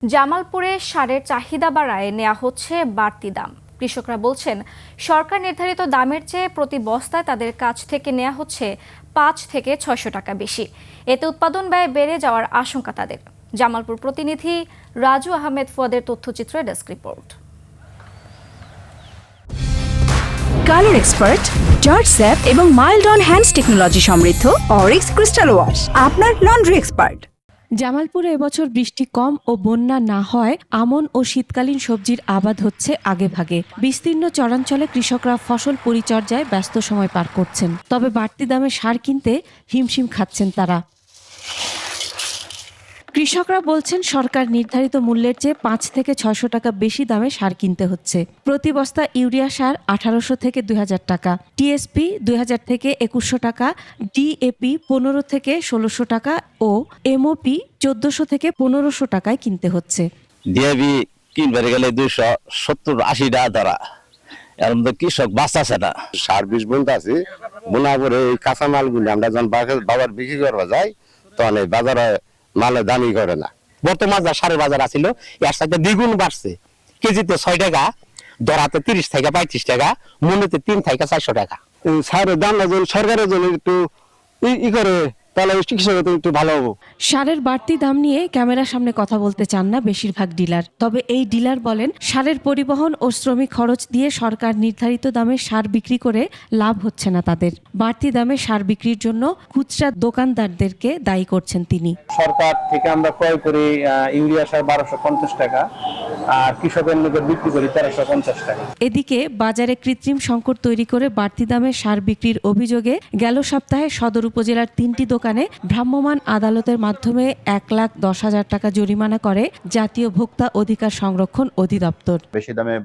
জামালপুরে সারের চাহিদা বাড়ায় নেওয়া হচ্ছে বাড়তি দাম। কৃষকরা বলছেন, সরকার নির্ধারিত দামের চেয়ে প্রতি বস্তায় তাদের কাছ থেকে নেওয়া হচ্ছে ৫ থেকে ৬০০ টাকা বেশি। এতে উৎপাদন ব্যয় বেড়ে যাওয়ার আশঙ্কা তাদের। জামালপুর প্রতিনিধি রাজু আহমেদ ফুয়াদের তথ্যচিত্রে ডেস্ক রিপোর্ট। কালার এক্সপার্ট, জর্জ স্যাপ এবং মাইল্ড অন হ্যান্ডস টেকনোলজি সমৃদ্ধ অরিক্স ক্রিস্টাল ওয়াশ আপনার লন্ড্রি এক্সপার্ট। জামালপুরে এবছর বৃষ্টি কম ও বন্যা না হয় আমন ও শীতকালীন সবজির আবাদ হচ্ছে আগেভাগে। বিস্তীর্ণ চরাঞ্চলে কৃষকরা ফসল পরিচর্যায় ব্যস্ত সময় পার করছেন, তবে বাড়তি দামে সার কিনতে হিমশিম খাচ্ছেন তারা। কৃষকরা বলছেন, সরকার নির্ধারিত মূল্যের চেয়ে ৫ থেকে ৬০০ টাকা বেশি দামে সার কিনতে হচ্ছে। প্রতি বস্তা ইউরিয়া সার ১৮০০ থেকে ২০০০ টাকা, টিএসপি ২০০০ থেকে ২১০০ টাকা, ডিএপি ১৫ থেকে ১৬০০ টাকা ও এমওপি ১৪০০ থেকে ১৫০০ টাকায় কিনতে হচ্ছে। ডিএপি কিনবার গেলে ২৭০-৮০ টাকা ধরা, এর মধ্যে কৃষক বাঁচাছে না। সার বিষ বলতে আছে বোনা করে এই কাঁচামাল গুলি আমরা যখন বাবার বিক্রি করবা যাই তখন এই বাজারে মালের দামই করে না। বর্তমান যা সারের বাজার আছিল এর সাথে দ্বিগুণ বাড়ছে। কেজিতে ৬ টাকা, দরাতে ৩০ থেকে ৩৫ টাকা, মূল্যতে ৩ থেকে ৪০০ টাকা। সারের দাম যদি সরকারের জন্য একটু ই করে তাহলে কৃষকের একটু ভালো হবো। সারের বাড়তি দাম নিয়ে ক্যামেরার সামনে কথা বলতে চান না বেশিরভাগ ডিলার। তবে এই ডিলার বলেন, সারের পরিবহন ও শ্রমিক খরচ দিয়ে সরকার নির্ধারিত দামে সার বিক্রি করে লাভ হচ্ছে না তাদের। বাড়তি দামে সার বিক্রির জন্য খুচরা দোকানদারদেরকে দায়ী করছেন তিনি। সরকার থেকে আমরা ক্রয় করি ইউরিয়া সার ১২৫০ টাকা, আর কৃষকের নিকট বিক্রি করি ১৩৫০ টাকা। এদিকে বাজারে কৃত্রিম সংকট তৈরি করে বাড়তি দামে সার বিক্রির অভিযোগে গেল সপ্তাহে সদর উপজেলার ৩টি দোকানে ভ্রাম্যমাণ আদালতের মাধ্যমে ১,১০,০০০ টাকা জরিমানা করে জাতীয় ভোক্তা অধিকার সংরক্ষণ অধিদপ্তর। বেশি দামে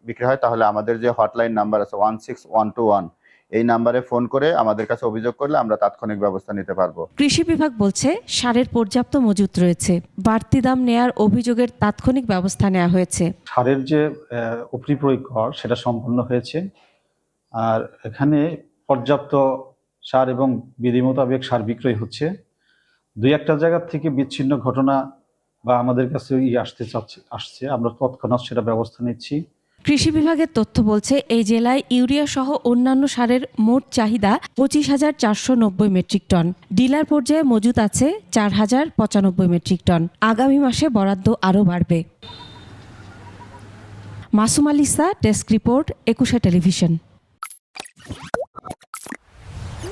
বিক্রি হয় তাহলে আমাদের যে হটলাইন নাম্বার আছে 16121 এই নাম্বারে ফোন করে আমাদের কাছে অভিযোগ করলে আমরা তাৎক্ষণিক ব্যবস্থা নিতে পারবো। কৃষি বিভাগ বলছে, সারের পর্যাপ্ত মজুত রয়েছে। বাড়তি দাম নেয়ার অভিযোগের তাৎক্ষণিক ব্যবস্থা নেওয়া হয়েছে। সারের যে উপরিপ্রয়োগ কর সেটা সম্পন্ন হয়েছে, আর এখানে পর্যাপ্ত সার এবং বিধি মোতাবেক সার বিক্রয় হচ্ছে। দুই একটা জায়গা থেকে বিচ্ছিন্ন ঘটনা বা আমাদের কাছে আসছে, আমরা তৎক্ষণাৎ সেটা ব্যবস্থা নিচ্ছি। কৃষি বিভাগের তথ্য বলছে, এই জেলায় ইউরিয়া সহ অন্যান্য সারের মোট চাহিদা ২৫,৪৯০ মেট্রিক টন। ডিলার পর্যায়ে মজুত আছে ৪,০৯৫ মেট্রিক টন। আগামী মাসে বরাদ্দ আরও বাড়বে। Masum আলিসা, desk report, ২১ television.